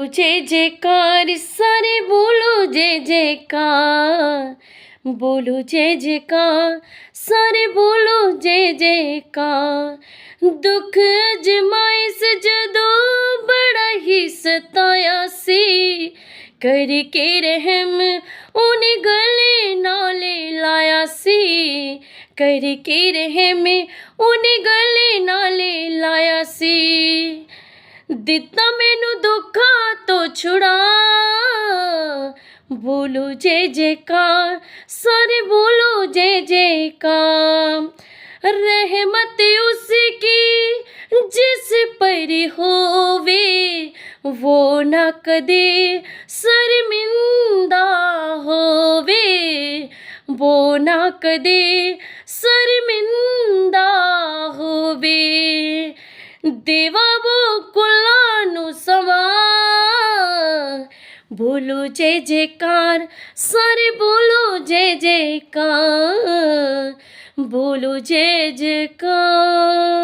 जय जयकार सारे बोलो जय जयकार, बोलो जय जयकार सारे बोलो जय जयकार। दुख अजमाइश जदों बड़ा ही सताया सी, करके रहम उन्हें गले नाले लाया सी, करके रहम उन्हें गले नाले लाया सी। दिता मैनू दुखा तो छुड़ा, बोलो जय जयकार सारे बोलो जय जयकार। रहमत उसकी जिस पर होवे, वो ना कदे शर्मिंदा होवे, वो ना कदे शर्मिंदा होवे। देवा वो कुल्लानू समा, बोलो जय जयकार सारे बोलो जय जयकार, बोलो जय जयकार।